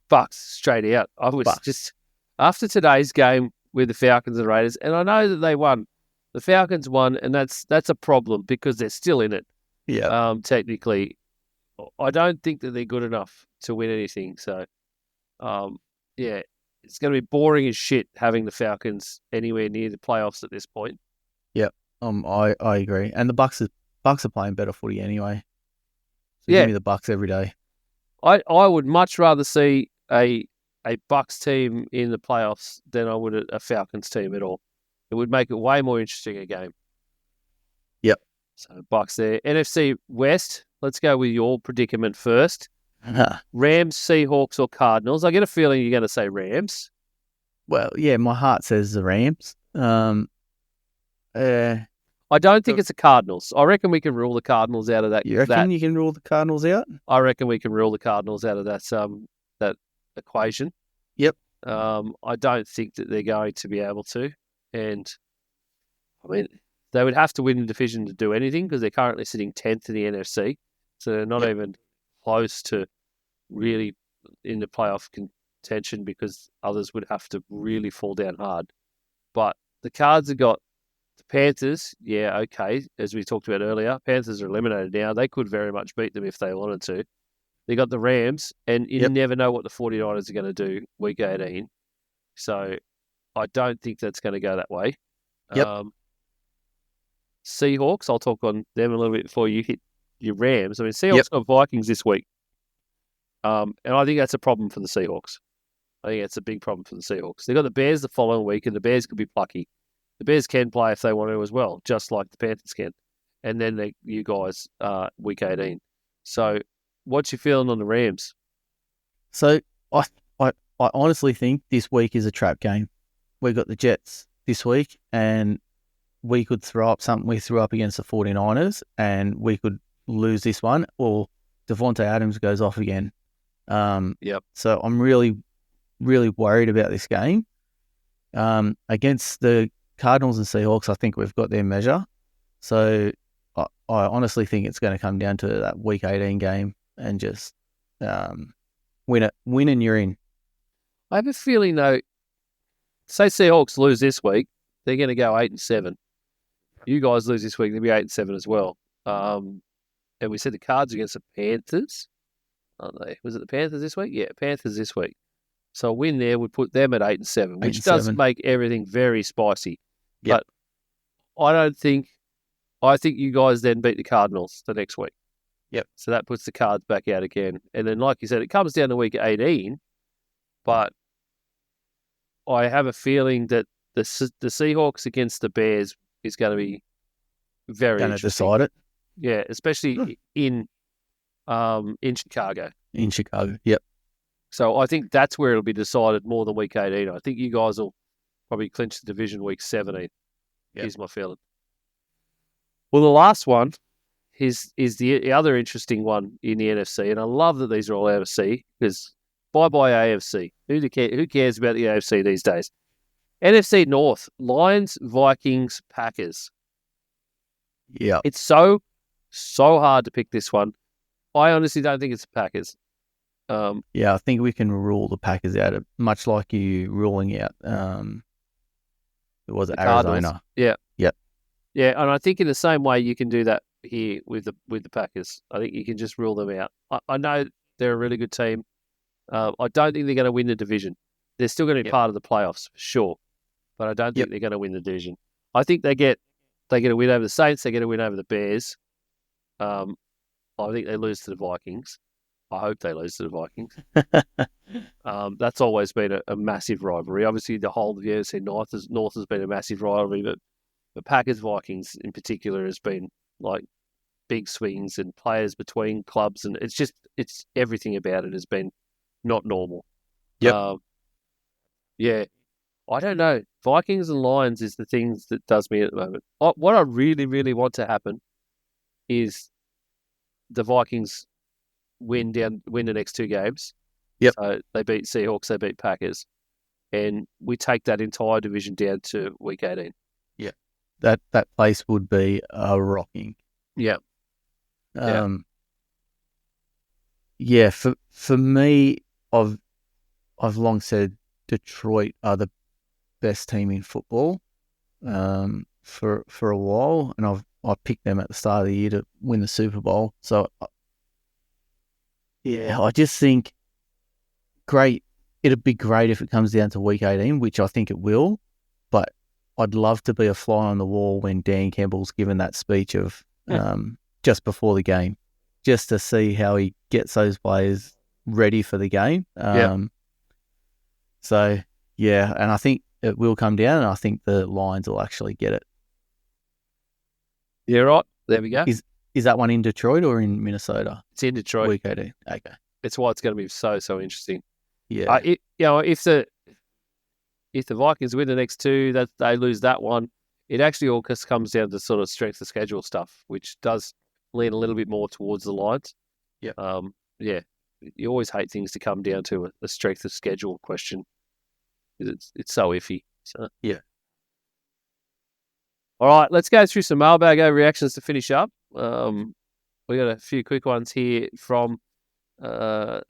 Bucks straight out. I was just after today's game with the Falcons and Raiders, and I know that they won. The Falcons won, and that's a problem because they're still in it. Yeah. Technically, I don't think that they're good enough to win anything. So, yeah, it's going to be boring as shit having the Falcons anywhere near the playoffs at this point. Yep. I agree. And the Bucks are playing better footy anyway. So give me the Bucks every day. I would much rather see a Bucks team in the playoffs than I would a Falcons team at all. It would make it way more interesting a game. Yep. So Bucks there. NFC West. Let's go with your predicament first. Rams, Seahawks, or Cardinals? I get a feeling you're going to say Rams. Well, yeah, my heart says the Rams. I don't think it's the Cardinals. I reckon we can rule the Cardinals out of that. You reckon you can rule the Cardinals out? I reckon we can rule the Cardinals out of that equation. Yep. I don't think that they're going to be able to. And, I mean, they would have to win the division to do anything because they're currently sitting 10th in the NFC. So they're not even close to really in the playoff contention because others would have to really fall down hard. But the Cards have got the Panthers. Yeah, okay. As we talked about earlier, Panthers are eliminated now. They could very much beat them if they wanted to. They got the Rams, and you never know what the 49ers are going to do week 18. So I don't think that's going to go that way. Yep. Seahawks, I'll talk on them a little bit before you hit your Rams. I mean, Seahawks got Vikings this week. And I think that's a problem for the Seahawks. I think that's a big problem for the Seahawks. They've got the Bears the following week, and the Bears could be plucky. The Bears can play if they want to as well, just like the Panthers can. And then you guys, week 18. So what's your feeling on the Rams? So I honestly think this week is a trap game. We got the Jets this week, and we could throw up something we threw up against the 49ers, and we could lose this one, or Devontae Adams goes off again. So I'm really, really worried about this game. Against the Cardinals and Seahawks, I think we've got their measure. So I honestly think it's going to come down to that week 18 game and just win and you're in. I have a feeling, though, say Seahawks lose this week, they're going to go 8-7. You guys lose this week, they'll be 8-7 as well. And we said the Cards against the Panthers, aren't they? Was it the Panthers this week? Yeah, Panthers this week. So a win there would put them at 8-7, which does make everything very spicy. Yep. But I think you guys then beat the Cardinals the next week. Yep. So that puts the Cards back out again. And then, like you said, it comes down to week 18, but I have a feeling that the Seahawks against the Bears is going to be very going to interesting. decide it. Yeah, especially in Chicago. In Chicago, yep. So I think that's where it'll be decided more than week 18. I think you guys will probably clinch the division week 17. Here's my feeling. Well, the last one is the other interesting one in the NFC, and I love that these are all AFC because bye-bye AFC. Who cares about the AFC these days? NFC North, Lions, Vikings, Packers. Yeah. It's so hard to pick this one. I honestly don't think it's the Packers. Yeah, I think we can rule the Packers out, much like you ruling out. It was the Cardinals. Arizona. Yeah. Yep. Yeah, and I think in the same way you can do that here with the Packers. I think you can just rule them out. I know they're a really good team. I don't think they're going to win the division. They're still going to be part of the playoffs, for sure, but I don't think they're going to win the division. I think they get a win over the Saints. They get a win over the Bears. I think they lose to the Vikings. I hope they lose to the Vikings. That's always been a massive rivalry. Obviously, the whole of the NFC North has been a massive rivalry, but the Packers Vikings in particular has been like big swings and players between clubs, and it's everything about it has been not normal. Yep. Yeah, I don't know. Vikings and Lions is the things that does me at the moment. What I really, really want to happen is the Vikings win the next two games. Yep. So they beat Seahawks, they beat Packers, and we take that entire division down to week 18. Yeah. That place would be rocking. Yeah. Yeah. For me, I've long said Detroit are the best team in football. For a while, and I picked them at the start of the year to win the Super Bowl. So yeah, I just think it'd be great if it comes down to week 18, which I think it will, but I'd love to be a fly on the wall when Dan Campbell's given that speech of just before the game, just to see how he gets those players ready for the game. So yeah, and I think it will come down, and I think the Lions will actually get it. Yeah, right. There we go. Is that one in Detroit or in Minnesota? It's in Detroit. Week 18. Okay. That's why it's going to be so interesting. Yeah. If the Vikings win the next two, that they lose that one, it actually all just comes down to sort of strength of schedule stuff, which does lean a little bit more towards the Lions. Yeah. Yeah. You always hate things to come down to a strength of schedule question. It's so iffy. So. Yeah. All right, let's go through some mailbag reactions to finish up. We got a few quick ones here from the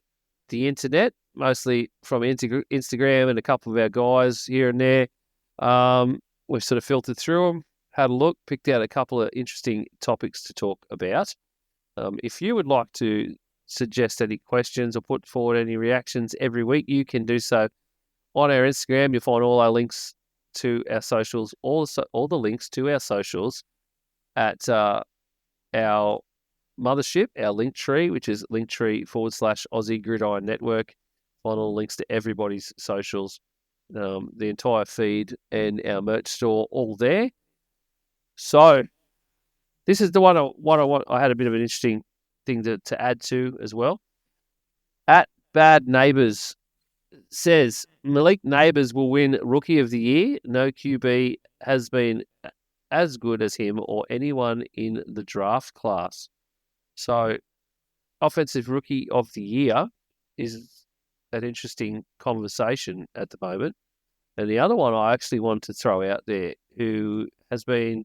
internet, mostly from Instagram and a couple of our guys here and there. We've sort of filtered through them, had a look, picked out a couple of interesting topics to talk about. If you would like to suggest any questions or put forward any reactions every week, you can do so on our Instagram. You'll find all our links to our socials, all the links to our socials at our mothership, our link tree, which is linktree/Aussie Gridiron Network. Find all the links to everybody's socials, the entire feed, and our merch store, all there. So this is the one I had a bit of an interesting thing to add to as well. At Bad Neighbours says Malik Neighbours will win Rookie of the Year. No QB has been as good as him or anyone in the draft class. So, Offensive Rookie of the Year is an interesting conversation at the moment. And the other one I actually want to throw out there, who has been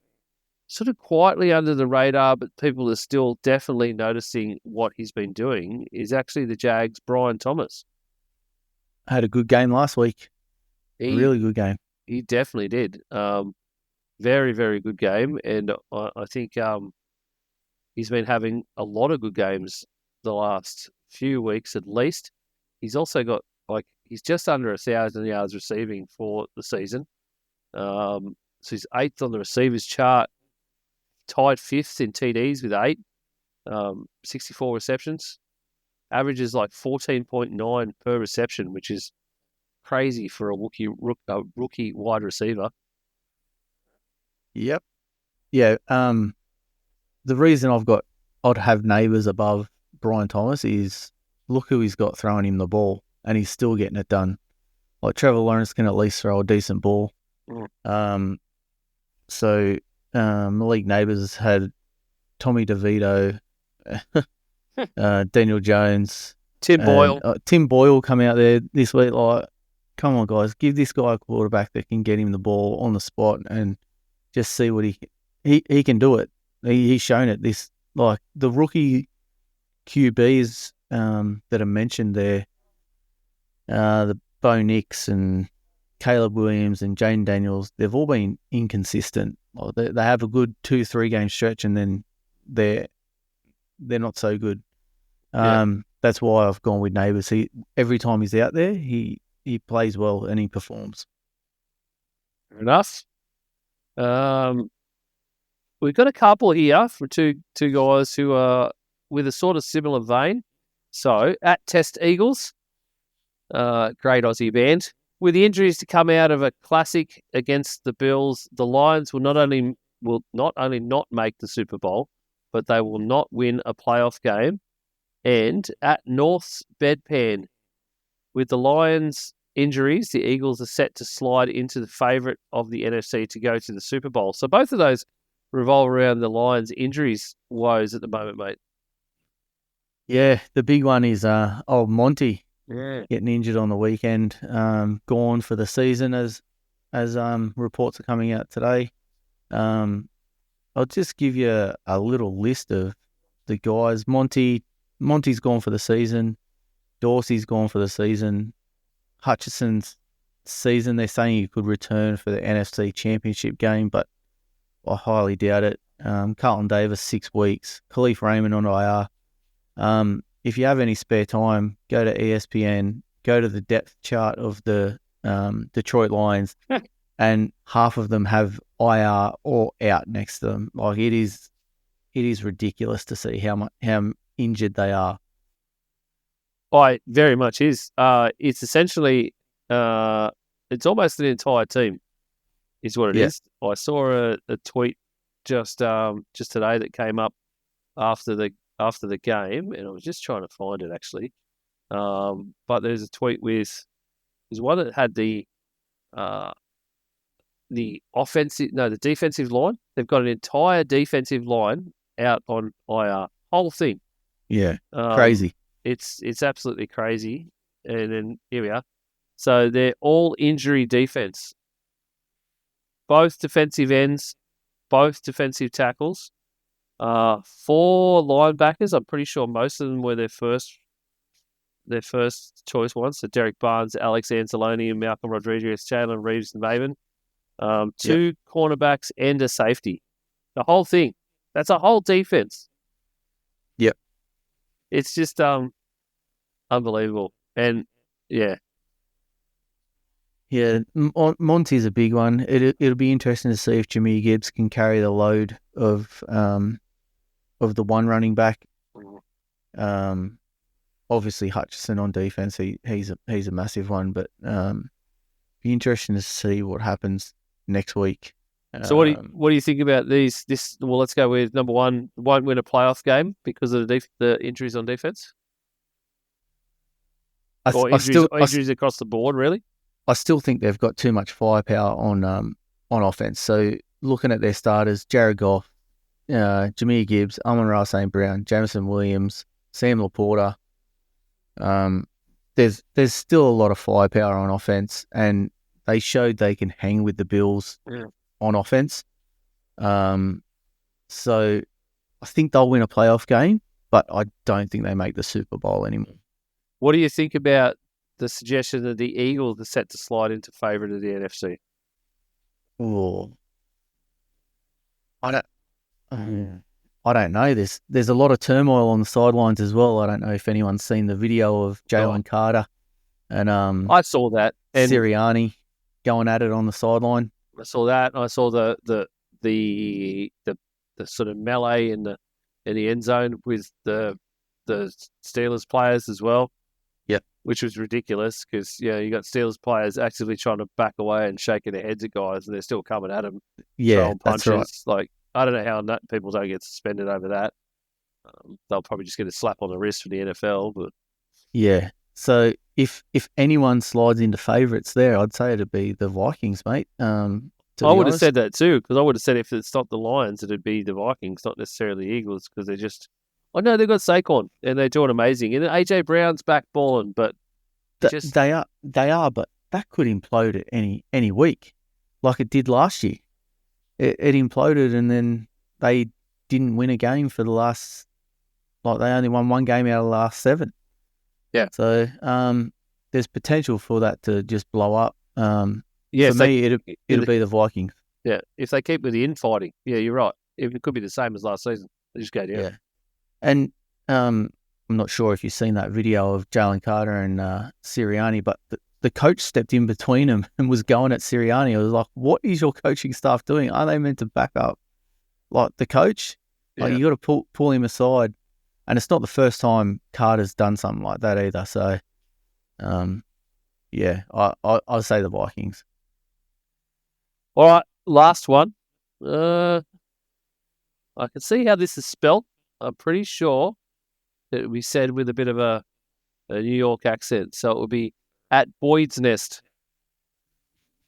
sort of quietly under the radar, but people are still definitely noticing what he's been doing, is actually the Jags' Brian Thomas. Had a good game last week. Really good game. He definitely did. Very, very good game. And I think he's been having a lot of good games the last few weeks at least. He's also got, he's just under 1,000 yards receiving for the season. So he's 8th on the receivers chart, tied 5th in TDs with 8, 64 receptions. Averages 14.9 per reception, which is crazy for a rookie wide receiver. Yep. Yeah. The reason I'd have Neighbours above Brian Thomas is look who he's got throwing him the ball, and he's still getting it done. Trevor Lawrence can at least throw a decent ball. So Malik Neighbours has had Tommy DeVito, Daniel Jones, Tim Boyle. Tim Boyle come out there this week. Come on, guys, give this guy a quarterback that can get him the ball on the spot and just see what he can do it. He's shown it. The rookie QBs that are mentioned there, the Bo Nix and Caleb Williams and Jane Daniels, they've all been inconsistent. Well, they have a good 2-3 game stretch, and then they're not so good. That's why I've gone with Neighbours. Every time he's out there, he plays well and he performs. Fair enough. We've got a couple here for two guys who are with a sort of similar vein. So, at Test Eagles, great Aussie band. With the injuries to come out of a classic against the Bills, the Lions will not only not make the Super Bowl, but they will not win a playoff game. And at North's Bedpan, with the Lions' injuries, the Eagles are set to slide into the favourite of the NFC to go to the Super Bowl. So both of those revolve around the Lions' injuries woes at the moment, mate. Yeah, the big one is old Monty. Yeah. Getting injured on the weekend, gone for the season as reports are coming out today. I'll just give you a little list of the guys. Monty's gone for the season. Dorsey's gone for the season. Hutchison's season, they're saying he could return for the NFC Championship game, but I highly doubt it. Carlton Davis, 6 weeks. Khalif Raymond on IR. If you have any spare time, go to ESPN, go to the depth chart of the Detroit Lions, and half of them have IR or out next to them. Like it is ridiculous to see how injured they are. It very much is. It's essentially, it's almost an entire team, is what it is. I saw a tweet just today that came up after the game, and I was just trying to find it actually. But there's a tweet there's one that had the defensive line. They've got an entire defensive line out on IR. Whole thing. Yeah, crazy. It's absolutely crazy. And then here we are. So they're all injury defense. Both defensive ends, both defensive tackles. 4 linebackers. I'm pretty sure most of them were their first choice ones. So Derek Barnes, Alex Anzalone, and Malcolm Rodriguez, Jalen Reeves, and Maven. 2 cornerbacks and a safety. The whole thing. That's a whole defense. Yep. It's just unbelievable. And yeah. Yeah, Monty's a big one. It'll be interesting to see if Jameer Gibbs can carry the load of the one running back. Obviously Hutchison on defense, he's a massive one, but be interesting to see what happens next week. So what do you think about these? Well, let's go with number one. Won't win a playoff game because of the injuries on defense, injuries across the board. Really, I still think they've got too much firepower on offense. So looking at their starters, Jared Goff, Jameer Gibbs, Amon-Ra St. Brown, Jameson Williams, Sam Laporta. There's still a lot of firepower on offense, and they showed they can hang with the Bills on offense. So I think they'll win a playoff game, but I don't think they make the Super Bowl anymore. What do you think about the suggestion that the Eagles are set to slide into favourite of the NFC? Oh, I don't know. There's a lot of turmoil on the sidelines as well. I don't know if anyone's seen the video of Jalen Carter and I saw that, and Sirianni going at it on the sideline. I saw that. I saw the sort of melee in the end zone with the Steelers players as well. Yep. Which was ridiculous because you got Steelers players actively trying to back away and shaking their heads at guys, and they're still coming at them. Yeah, punches. That's right. Like, I don't know how people don't get suspended over that. They'll probably just get a slap on the wrist for the NFL. But yeah, so if anyone slides into favourites there, I'd say it'd be the Vikings, mate. I would have said that too, because I would have said if it's not the Lions, it'd be the Vikings, not necessarily the Eagles, because they're just. I know they've got Saquon and they're doing amazing, and AJ Brown's back balling, but they are, but that could implode at any week, like it did last year. It imploded, and then they didn't win a game for the last. Like they only won one game out of the last 7. Yeah. So there's potential for that to just blow up. Yeah, For me, it'll be the Vikings. Yeah, if they keep with the infighting, yeah, you're right. It could be the same as last season. They just go down. Yeah. And I'm not sure if you've seen that video of Jalen Carter and Sirianni, but the coach stepped in between them and was going at Sirianni. I was like, what is your coaching staff doing? Are they meant to back up like the coach? Like, Yeah. you got to pull him aside. And it's not the first time Carter's done something like that either. So, yeah, I'll say the Vikings. All right, last one. I can see how this is spelt. I'm pretty sure that we said with a bit of a New York accent. So it would be at Boyd's Nest.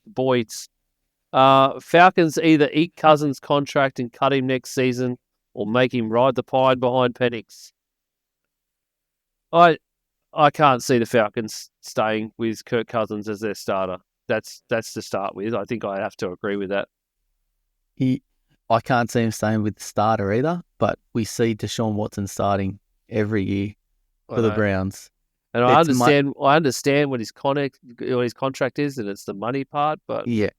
Boyd's. Falcons either eat Cousins' contract and cut him next season or make him ride the pine behind Penix. I can't see the Falcons staying with Kirk Cousins as their starter. That's to start with. I think I have to agree with that. I can't see him staying with the starter either, but we see Deshaun Watson starting every year for the Browns. And I understand what his contract is, and it's the money part. But yeah,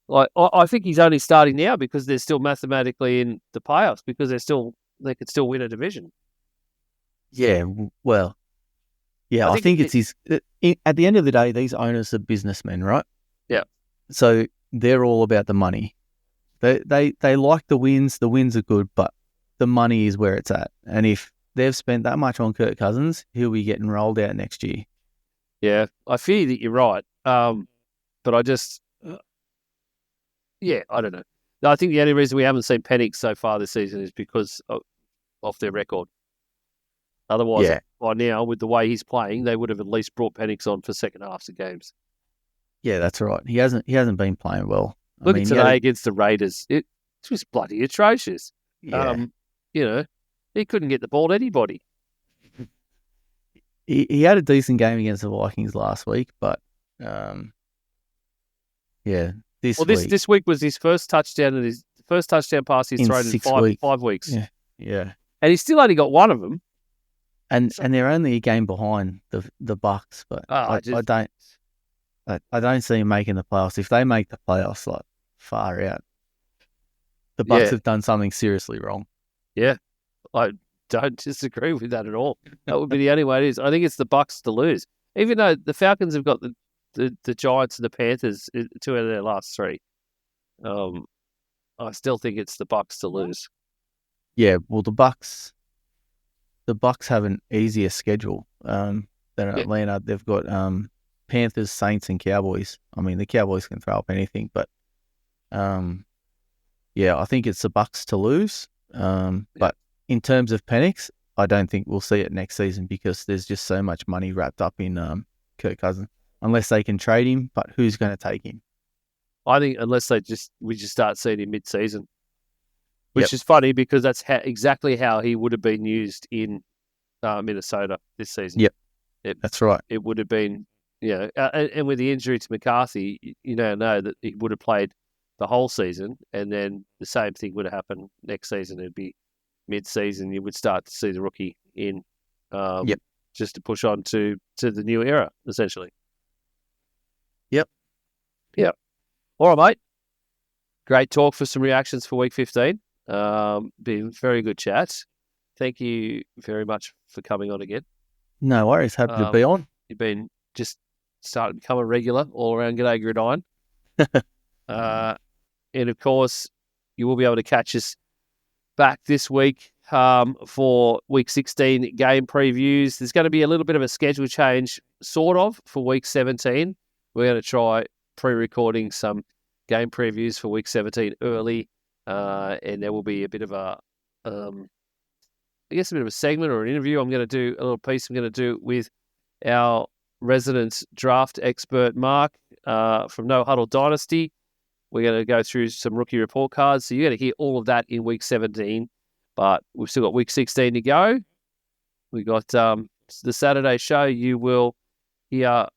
like I think he's only starting now because they're still mathematically in the playoffs because they could still win a division. Yeah, well, yeah, I think it's his. At the end of the day, these owners are businessmen, right? Yeah. So they're all about the money. They like the wins. The wins are good, but the money is where it's at. And if they've spent that much on Kirk Cousins, he'll be getting rolled out next year. Yeah, I fear that you're right. But I just, I don't know. No, I think the only reason we haven't seen Penix so far this season is because of their record. Otherwise, by now, with the way he's playing, they would have at least brought Penix on for second halves of games. Yeah, that's right. He hasn't been playing well. Look at today against the Raiders. It was bloody atrocious. Yeah. He couldn't get the ball to anybody. He had a decent game against the Vikings last week, but this week was his first touchdown and his first touchdown pass he's thrown in 5 weeks. Yeah. And he's still only got one of them. And they're only a game behind the Bucks, but I don't see him making the playoffs. If they make the playoffs, like, far out, the Bucks have done something seriously wrong. Yeah, I don't disagree with that at all. That would be the only way it is. I think it's the Bucks to lose, even though the Falcons have got the Giants and the Panthers 2 out of their last 3. I still think it's the Bucks to lose. Yeah, well, the Bucks have an easier schedule than Atlanta. They've got Panthers, Saints, and Cowboys. I mean, the Cowboys can throw up anything, but I think it's the Bucks to lose. But in terms of Penix, I don't think we'll see it next season because there's just so much money wrapped up in Kirk Cousins. Unless they can trade him, but who's going to take him? I think unless we just start seeing him mid-season, which is funny because that's exactly how he would have been used in Minnesota this season. Yep, that's right. It would have been, and with the injury to McCarthy, know that he would have played the whole season, and then the same thing would have happened next season. It'd be mid-season. You would start to see the rookie in, just to push on to the new era, essentially. Yep. All right, mate. Great talk for some reactions for week 15. Been very good chat. Thank you very much for coming on again. No worries. Happy to be on. You've been just starting to become a regular all around Gday Gridiron. And of course, you will be able to catch us back this week for week 16 game previews. There's going to be a little bit of a schedule change, sort of, for week 17. We're going to try pre-recording some game previews for week 17 early, and there will be a bit of a segment or an interview. I'm going to do a little piece I'm going to do with our resident draft expert, Mark, from No Huddle Dynasty. We're going to go through some rookie report cards. So you're going to hear all of that in week 17, but we've still got week 16 to go. We got the Saturday show. You will hear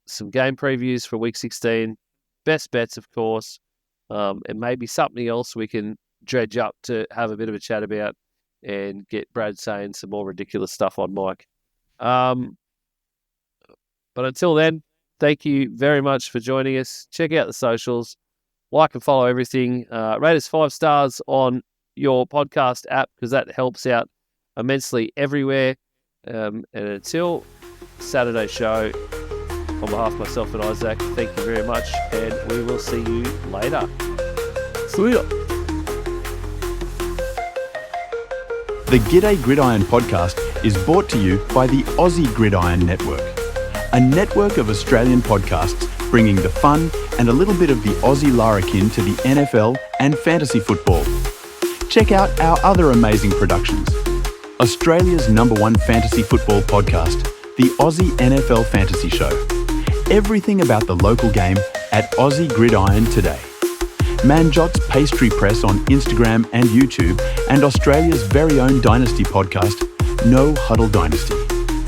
some game previews for week 16, best bets, of course, and maybe something else we can dredge up to have a bit of a chat about and get Brad saying some more ridiculous stuff on Mike. But until then, thank you very much for joining us. Check out the socials, like and follow everything. Rate us 5 stars on your podcast app because that helps out immensely everywhere. And until Saturday show, on behalf of myself and Isaac, thank you very much, and we will see you later. See ya. The Gday Gridiron podcast is brought to you by the Aussie Gridiron Network, a network of Australian podcasts bringing the fun and a little bit of the Aussie larrikin to the NFL and fantasy football. Check out our other amazing productions. Australia's #1 fantasy football podcast, the Aussie NFL Fantasy Show. Everything about the local game at Aussie Gridiron today. Manjot's Pastry Press on Instagram and YouTube, and Australia's very own Dynasty podcast, No Huddle Dynasty.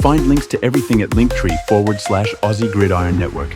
Find links to everything at Linktree /Aussie Gridiron Network.